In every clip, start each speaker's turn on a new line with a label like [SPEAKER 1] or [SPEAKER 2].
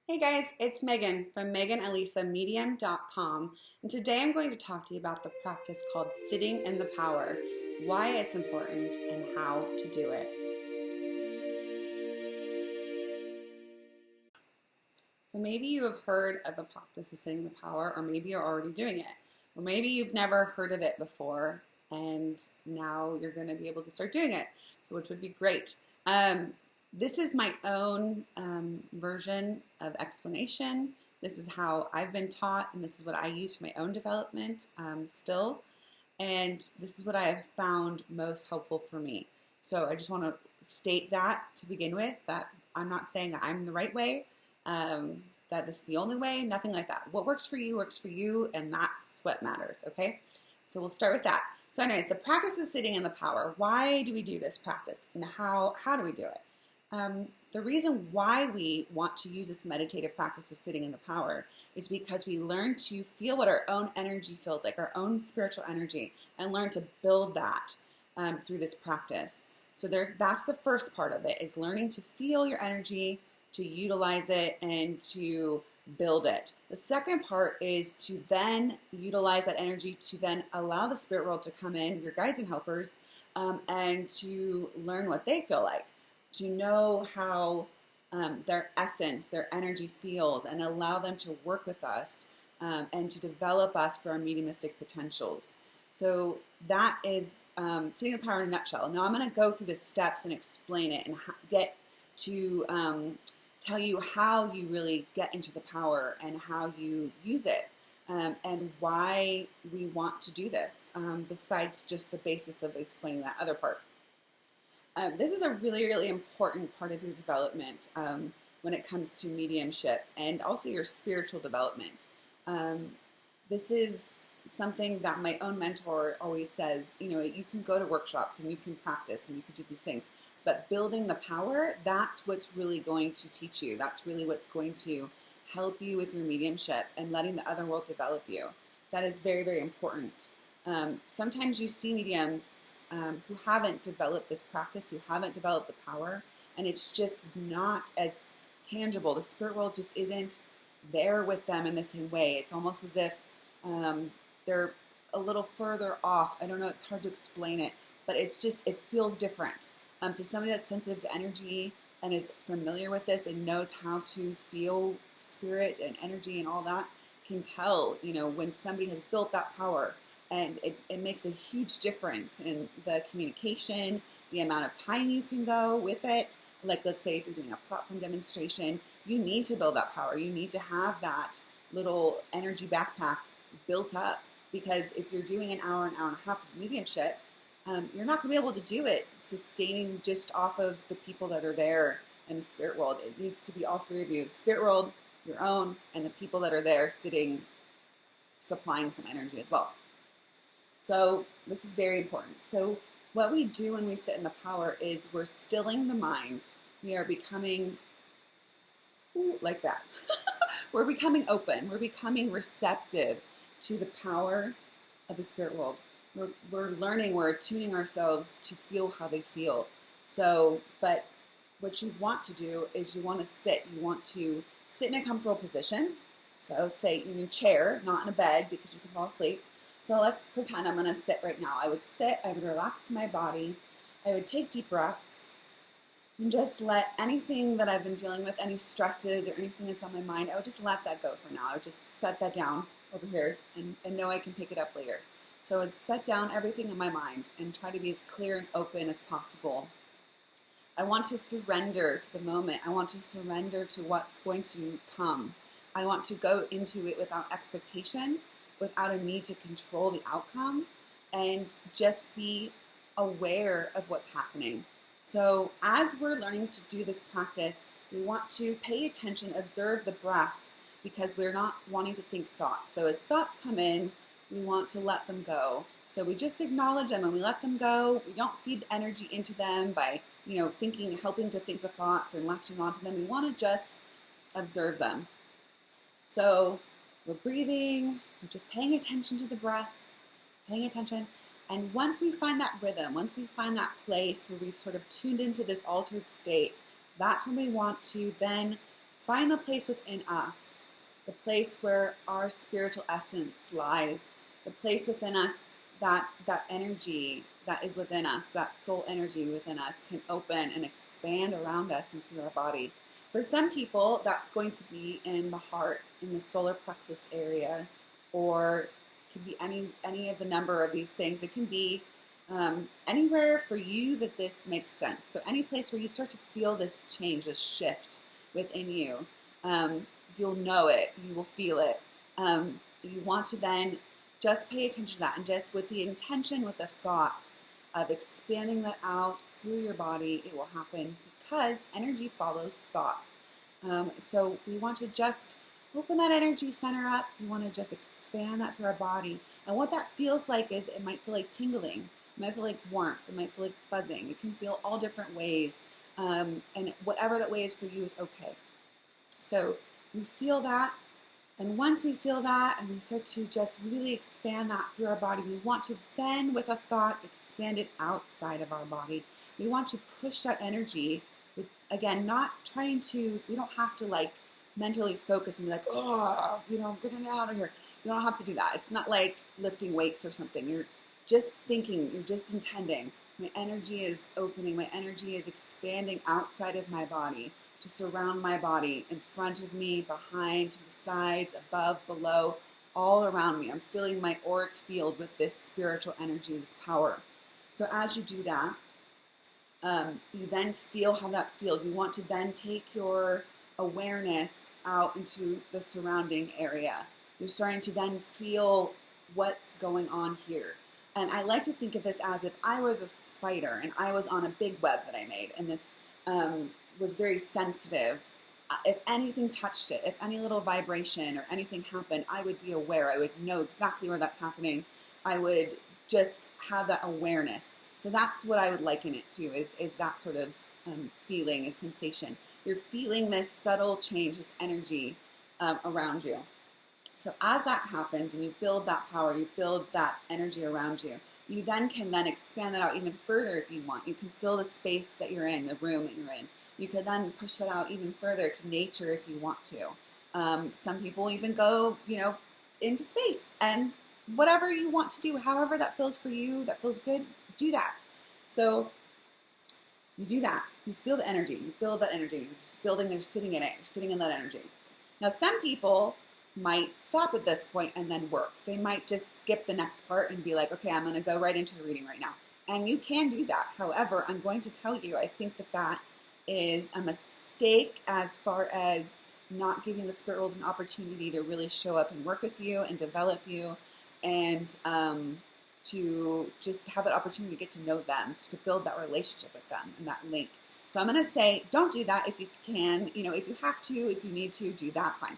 [SPEAKER 1] Hey guys, it's Megan from MeganElisaMedium.com, and today I'm going to talk to you about the practice called sitting in the power, why it's important, and how to do it. So maybe you have heard of the practice of sitting in the power, or maybe you're already doing it, or maybe you've never heard of it before, and now you're going to be able to start doing it, so which would be great. This is my own version of explanation. This is how I've been taught, and this is what I use for my own development still. And this is what I have found most helpful for me. So I just want to state that to begin with, that I'm not saying that I'm the right way, that this is the only way, nothing like that. What works for you, and that's what matters, okay? So we'll start with that. So anyway, the practice is sitting in the power. Why do we do this practice, and how do we do it? The reason why we want to use this meditative practice of sitting in the power is because we learn to feel what our own energy feels like, our own spiritual energy, and learn to build that through this practice. So that's the first part of it, is learning to feel your energy, to utilize it, and to build it. The second part is to then utilize that energy to then allow the spirit world to come in, your guides and helpers, and to learn what they feel like, to know how their essence, their energy feels, and allow them to work with us and to develop us for our mediumistic potentials. So that is sitting in the power in a nutshell. Now I'm going to go through the steps and explain it and get to tell you how you really get into the power and how you use it and why we want to do this, besides just the basis of explaining that other part. This is a really, really important part of your development when it comes to mediumship and also your spiritual development. This is something that my own mentor always says, you can go to workshops and you can practice and you can do these things, but building the power, that's what's really going to teach you. That's really what's going to help you with your mediumship and letting the other world develop you. That is very, very important. Sometimes you see mediums who haven't developed this practice, who haven't developed the power, and it's just not as tangible. The spirit world just isn't there with them in the same way. It's almost as if they're a little further off. I don't know, it's hard to explain it, but it feels different. So somebody that's sensitive to energy and is familiar with this and knows how to feel spirit and energy and all that can tell, when somebody has built that power. And it makes a huge difference in the communication, the amount of time you can go with it. Like, let's say if you're doing a platform demonstration, you need to build that power. You need to have that little energy backpack built up, because if you're doing an hour and a half of mediumship, you're not going to be able to do it sustaining just off of the people that are there in the spirit world. It needs to be all three of you, the spirit world, your own, and the people that are there sitting, supplying some energy as well. So this is very important. So what we do when we sit in the power is we're stilling the mind. We are becoming like that. We're becoming open. We're becoming receptive to the power of the spirit world. We're learning, we're attuning ourselves to feel how they feel. So, but what you want to do is you want to sit. You want to sit in a comfortable position. So say in a chair, not in a bed, because you can fall asleep. So let's pretend I'm going to sit right now. I would sit, I would relax my body, I would take deep breaths, and just let anything that I've been dealing with, any stresses or anything that's on my mind, I would just let that go for now. I would just set that down over here and know I can pick it up later. So I would set down everything in my mind and try to be as clear and open as possible. I want to surrender to the moment. I want to surrender to what's going to come. I want to go into it without expectation, without a need to control the outcome, and just be aware of what's happening. So as we're learning to do this practice, we want to pay attention, observe the breath, because we're not wanting to think thoughts. So as thoughts come in, we want to let them go. So we just acknowledge them and we let them go. We don't feed energy into them by, helping to think the thoughts or latching onto them. We want to just observe them. So we're breathing, we're just paying attention to the breath, paying attention. And once we find that rhythm, once we find that place where we've sort of tuned into this altered state, that's when we want to then find the place within us, the place where our spiritual essence lies, the place within us that energy that is within us, that soul energy within us, can open and expand around us and through our body. For some people, that's going to be in the heart, in the solar plexus area, or it could be any of the number of these things. It can be anywhere for you that this makes sense. So any place where you start to feel this change, this shift within you, you'll know it, you will feel it. You want to then just pay attention to that, and just with the intention, with the thought of expanding that out through your body, it will happen, because energy follows thought. So we want to just open that energy center up. We want to just expand that through our body. And what that feels like is, it might feel like tingling. It might feel like warmth. It might feel like buzzing. It can feel all different ways. And whatever that way is for you is okay. So we feel that. And once we feel that and we start to just really expand that through our body, we want to then, with a thought, expand it outside of our body. We want to push that energy, with, again, not trying to, we don't have to like mentally focus and be like, oh, get it out of here. You don't have to do that. It's not like lifting weights or something. You're just thinking, you're just intending. My energy is opening, my energy is expanding outside of my body, to surround my body, in front of me, behind, to the sides, above, below, all around me. I'm filling my auric field with this spiritual energy, this power. So as you do that, you then feel how that feels. You want to then take your awareness out into the surrounding area. You're starting to then feel what's going on here. And I like to think of this as if I was a spider and I was on a big web that I made, and this was very sensitive. If anything touched it, if any little vibration or anything happened, I would be aware. I would know exactly where that's happening. I would just have that awareness. So that's what I would liken it to, is that sort of feeling and sensation. You're feeling this subtle change, this energy around you. So as that happens and you build that power, you build that energy around you, you then can expand that out even further if you want. You can fill the space that you're in, the room that you're in. You could then push that out even further to nature if you want to. Some people even go, into space, and whatever you want to do, however that feels for you, that feels good, do that. So you do that. You feel the energy. You build that energy. You're just building, you're sitting in it. You're sitting in that energy. Now, some people might stop at this point and then work. They might just skip the next part and be like, okay, I'm going to go right into the reading right now. And you can do that. However, I'm going to tell you, I think that is a mistake as far as not giving the spirit world an opportunity to really show up and work with you and develop you, and to just have an opportunity to get to know them, so to build that relationship with them and that link. So I'm going to say, don't do that if you can. If you have to, if you need to, do that, fine.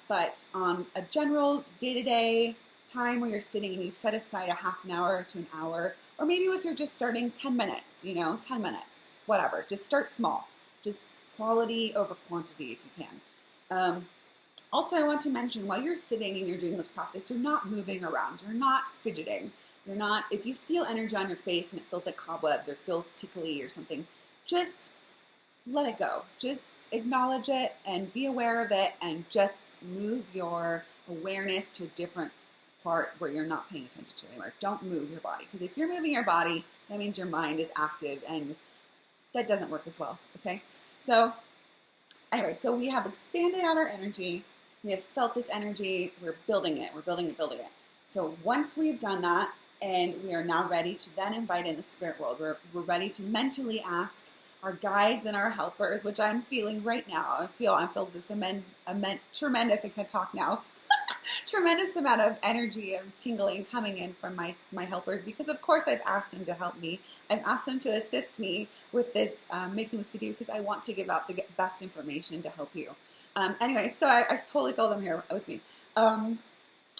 [SPEAKER 1] But on a general day-to-day time where you're sitting and you've set aside a half an hour to an hour, or maybe if you're just starting 10 minutes, 10 minutes, whatever. Just start small. Just quality over quantity if you can. Also, I want to mention, while you're sitting and you're doing this practice, you're not moving around. You're not fidgeting. You're not, if you feel energy on your face and it feels like cobwebs or feels tickly or something, just let it go. Just acknowledge it and be aware of it, and just move your awareness to a different part where you're not paying attention to it anymore. Don't move your body, because if you're moving your body, that means your mind is active, and that doesn't work as well, okay? So anyway, so we have expanded out our energy. We have felt this energy. We're building it. We're building it, building it. So once we've done that, and we are now ready to then invite in the spirit world, we're ready to mentally ask our guides and our helpers, which I'm feeling right now. I feel this tremendous, I can talk now, tremendous amount of energy and tingling coming in from my helpers, because of course I've asked them to help me. I've asked them to assist me with this, making this video, because I want to give out the best information to help you. Anyway, so I've totally filled them here with me.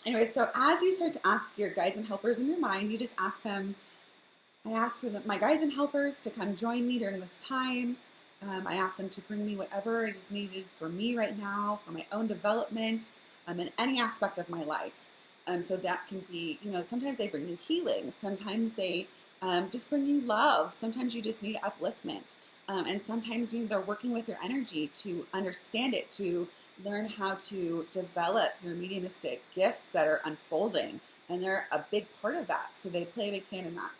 [SPEAKER 1] Anyway, so as you start to ask your guides and helpers in your mind, you just ask them, I ask for my guides and helpers to come join me during this time. I ask them to bring me whatever is needed for me right now, for my own development, in any aspect of my life. So that can be, sometimes they bring you healing. Sometimes they just bring you love. Sometimes you just need upliftment. And sometimes they're working with your energy to understand it, to learn how to develop your mediumistic gifts that are unfolding. And they're a big part of that. So they play a big hand in that.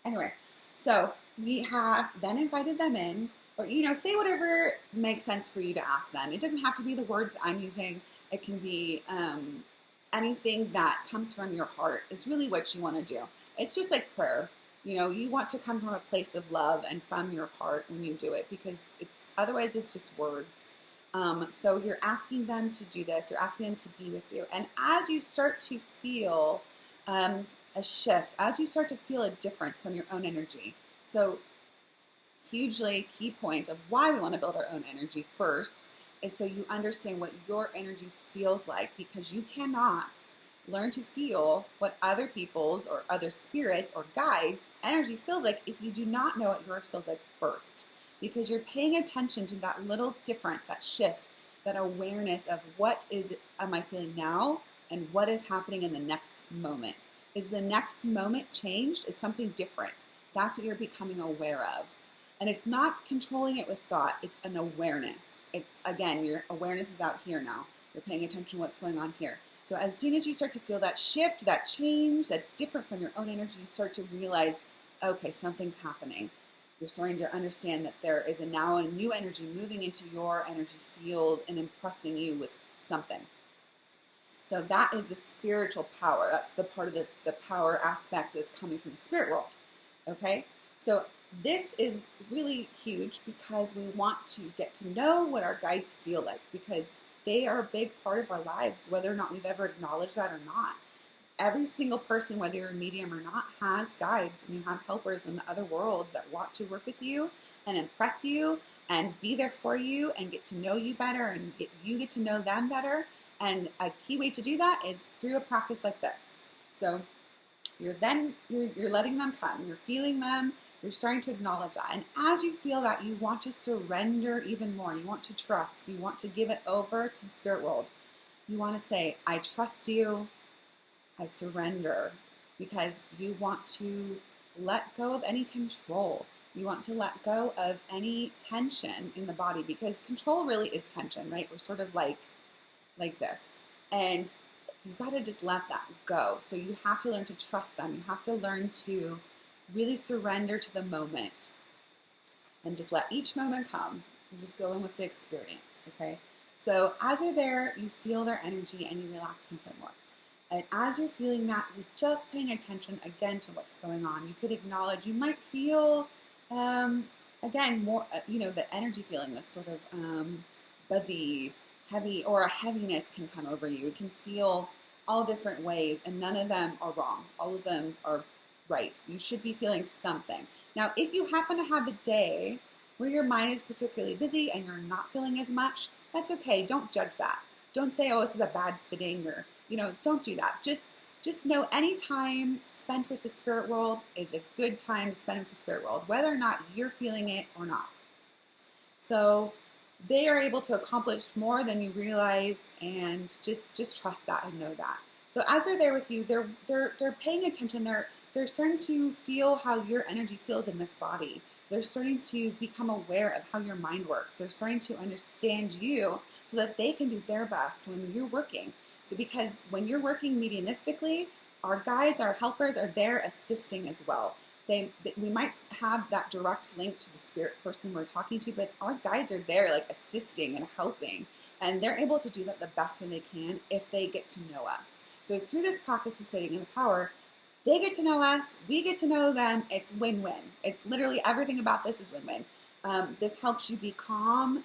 [SPEAKER 1] Anyway, so we have then invited them in, or, say whatever makes sense for you to ask them. It doesn't have to be the words I'm using. It can be anything that comes from your heart. It's really what you want to do. It's just like prayer. You want to come from a place of love and from your heart when you do it, because otherwise it's just words. So you're asking them to do this. You're asking them to be with you. And as you start to feel a shift, as you start to feel a difference from your own energy. So hugely key point of why we want to build our own energy first is so you understand what your energy feels like, because you cannot learn to feel what other people's or other spirits or guides' energy feels like if you do not know what yours feels like first. Because you're paying attention to that little difference, that shift, that awareness of what am I feeling now and what is happening in the next moment. Is the next moment changed? Is something different? That's what you're becoming aware of. And it's not controlling it with thought. It's an awareness. It's, again, your awareness is out here now. You're paying attention to what's going on here. So as soon as you start to feel that shift, that change, that's different from your own energy, you start to realize, okay, something's happening. You're starting to understand that there is now a new energy moving into your energy field and impressing you with something. So that is the spiritual power. That's the part of this, the power aspect that's coming from the spirit world. Okay? So this is really huge because we want to get to know what our guides feel like, because they are a big part of our lives, whether or not we've ever acknowledged that or not. Every single person, whether you're a medium or not, has guides, and you have helpers in the other world that want to work with you and impress you and be there for you and get to know you better, and you get to know them better. And a key way to do that is through a practice like this. So you're letting them come, you're feeling them, you're starting to acknowledge that. And as you feel that, you want to surrender even more. You want to trust. You want to give it over to the spirit world. You want to say, I trust you. I surrender, because you want to let go of any control. You want to let go of any tension in the body, because control really is tension, right? We're sort of like this. And you got to just let that go. So you have to learn to trust them. You have to learn to really surrender to the moment and just let each moment come. You just go in with the experience, okay? So as you're there, you feel their energy and you relax into it more. And as you're feeling that, you're just paying attention again to what's going on. You could acknowledge, you might feel, again, more, the energy feeling, this sort of buzzy, heavy, or a heaviness can come over you. It can feel all different ways, and none of them are wrong. All of them are right. You should be feeling something. Now, if you happen to have a day where your mind is particularly busy and you're not feeling as much, that's okay. Don't judge that. Don't say, oh, this is a bad sitting, or don't do that. Just know any time spent with the spirit world is a good time to spend with the spirit world, whether or not you're feeling it or not. So they are able to accomplish more than you realize, and just trust that and know that. So as they're there with you, they're paying attention. They're starting to feel how your energy feels in this body. They're starting to become aware of how your mind works. They're starting to understand you so that they can do their best when you're working. So because when you're working mediumistically, our guides, our helpers are there assisting as well. We might have that direct link to the spirit person we're talking to, but our guides are there like assisting and helping. And they're able to do that the best when they can if they get to know us. So through this practice of sitting in the power, they get to know us, we get to know them. It's win-win. It's literally everything about this is win-win. This helps you be calm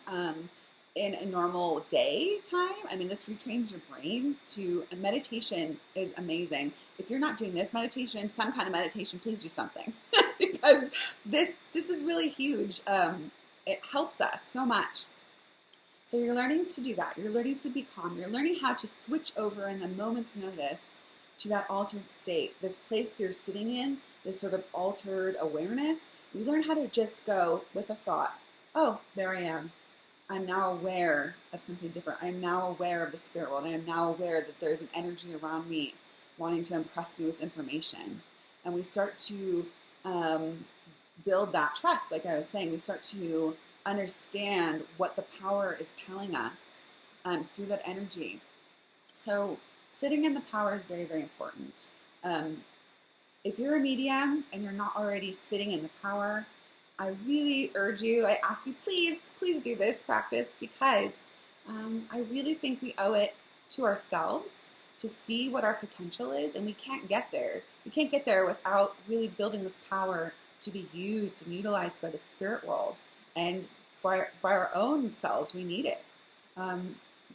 [SPEAKER 1] in a normal day time. I mean, this retrains your brain to, and meditation is amazing. If you're not doing this meditation, some kind of meditation, please do something because this is really huge. It helps us so much. So you're learning to do that. You're learning to be calm. You're learning how to switch over in a moment's notice to that altered state, this place you're sitting in, this sort of altered awareness. You learn how to just go with a thought. Oh, there I am. I'm now aware of something different. I'm now aware of the spirit world. I am now aware that there's an energy around me wanting to impress me with information. And we start to build that trust. Like I was saying, we start to understand what the power is telling us through that energy. So sitting in the power is very, very important. If you're a medium and you're not already sitting in the power, I really urge you, I ask you, please do this practice, because I really think we owe it to ourselves to see what our potential is, and we can't get there. We can't get there without really building this power to be used and utilized by the spirit world. And by our own selves, we need it.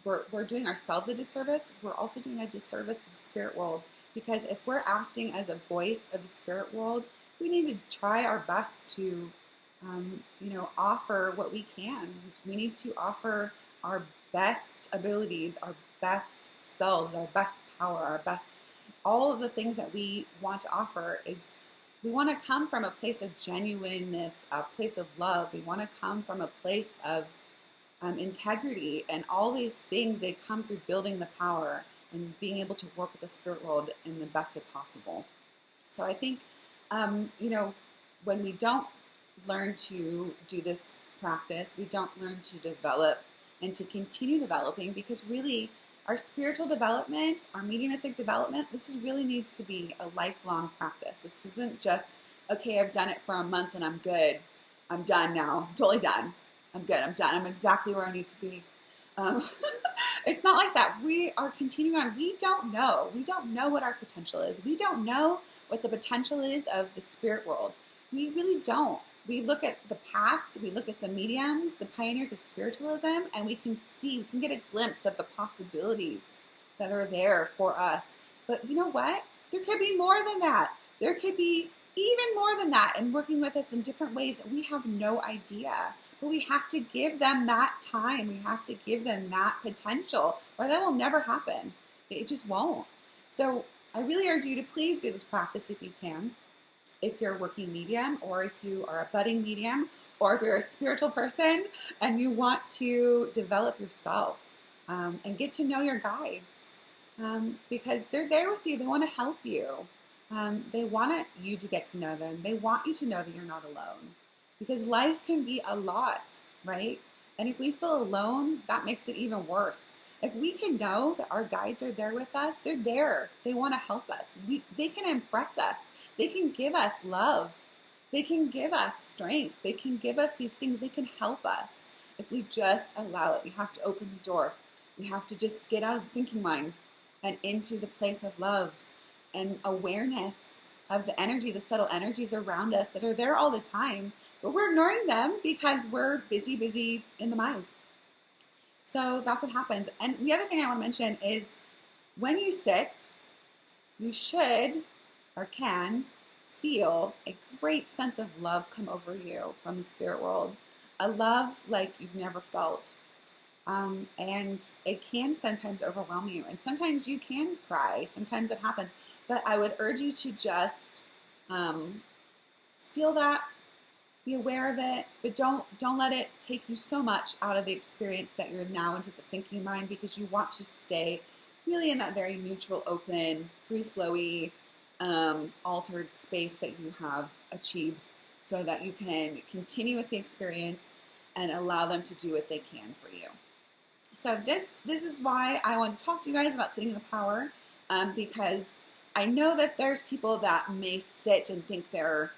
[SPEAKER 1] We're doing ourselves a disservice. We're also doing a disservice to the spirit world, because if we're acting as a voice of the spirit world, we need to try our best to, offer what we can. We need to offer our best abilities, our best selves, our best power, our best, all of the things that we want to offer is, we want to come from a place of genuineness, a place of love. We want to come from a place of integrity, and all these things, they come through building the power and being able to work with the spirit world in the best way possible. So I think, when we don't learn to do this practice, we don't learn to develop and to continue developing, because really our spiritual development, our mediumistic development, this really needs to be a lifelong practice. This isn't just, okay, I've done it for a month and I'm good. I'm done now. I'm totally done. I'm good. I'm done. I'm exactly where I need to be. It's not like that. We are continuing on. We don't know. We don't know what our potential is. We don't know what the potential is of the spirit world. We really don't. We look at the past, we look at the mediums, the pioneers of spiritualism, and we can get a glimpse of the possibilities that are there for us. But you know what? There could be more than that. There could be even more than that, and working with us in different ways that we have no idea. But we have to give them that time. We have to give them that potential, or that will never happen. It just won't. So I really urge you to please do this practice if you can. If you're a working medium, or if you are a budding medium, or if you're a spiritual person and you want to develop yourself and get to know your guides, because they're there with you. They want to help you. They want you to get to know them. They want you to know that you're not alone, because life can be a lot, right? And if we feel alone, that makes it even worse. If we can know that our guides are there with us, they're there. They want to help us. They can impress us. They can give us love. They can give us strength. They can give us these things. They can help us if we just allow it. We have to open the door. We have to just get out of the thinking mind and into the place of love and awareness of the energy, the subtle energies around us that are there all the time, but we're ignoring them because we're busy in the mind. So that's what happens. And the other thing I want to mention is, when you sit, you should or can feel a great sense of love come over you from the spirit world. A love like you've never felt. And it can sometimes overwhelm you. And sometimes you can cry. Sometimes it happens. But I would urge you to just feel that. Be aware of it, but don't let it take you so much out of the experience that you're now into the thinking mind, because you want to stay really in that very neutral, open, free-flowy, altered space that you have achieved, so that you can continue with the experience and allow them to do what they can for you. So this is why I want to talk to you guys about sitting in the power, because I know that there's people that may sit and think they're,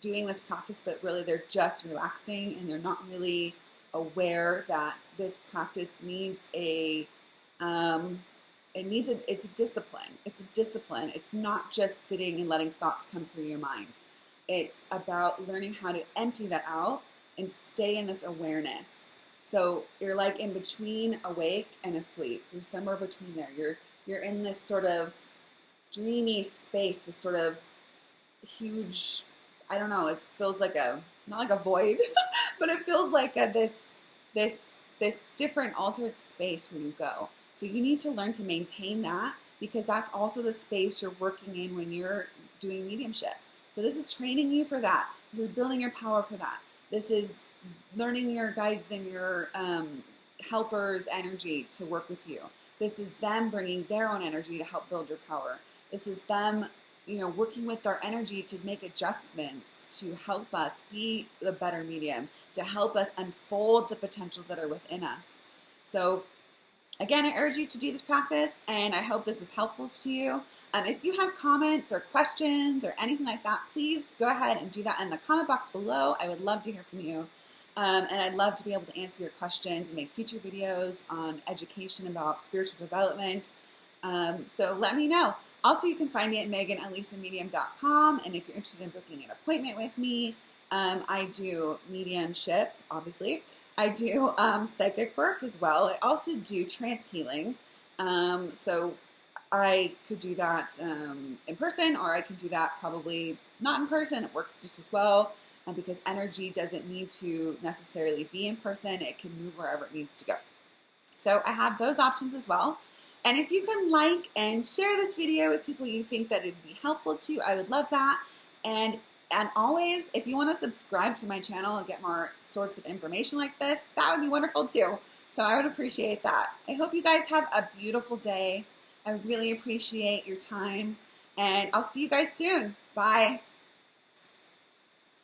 [SPEAKER 1] doing this practice, but really they're just relaxing, and they're not really aware that this practice needs it's a discipline. It's a discipline. It's not just sitting and letting thoughts come through your mind. It's about learning how to empty that out and stay in this awareness. So you're like in between awake and asleep. You're somewhere between there. You're in this sort of dreamy space, this sort of huge, I don't know, it feels like not like a void, but it feels like this different altered space where you go. So you need to learn to maintain that, because that's also the space you're working in when you're doing mediumship. So this is training you for that. This is building your power for that. This is learning your guides and your helpers' energy to work with you. This is them bringing their own energy to help build your power. This is them working with our energy to make adjustments to help us be the better medium, to help us unfold the potentials that are within us. So again, I urge you to do this practice, and I hope this is helpful to you. If you have comments or questions or anything like that, please go ahead and do that in the comment box below. I would love to hear from you. And I'd love to be able to answer your questions and make future videos on education about spiritual development. So let me know. Also, you can find me at meganalisamedium.com, and if you're interested in booking an appointment with me, I do mediumship, obviously. I do psychic work as well. I also do trance healing. So I could do that in person, or I can do that probably not in person. It works just as well because energy doesn't need to necessarily be in person. It can move wherever it needs to go. So I have those options as well. And if you can like and share this video with people you think that it'd be helpful to, I would love that. And always, if you want to subscribe to my channel and get more sorts of information like this, that would be wonderful too. So I would appreciate that. I hope you guys have a beautiful day. I really appreciate your time, and I'll see you guys soon. Bye.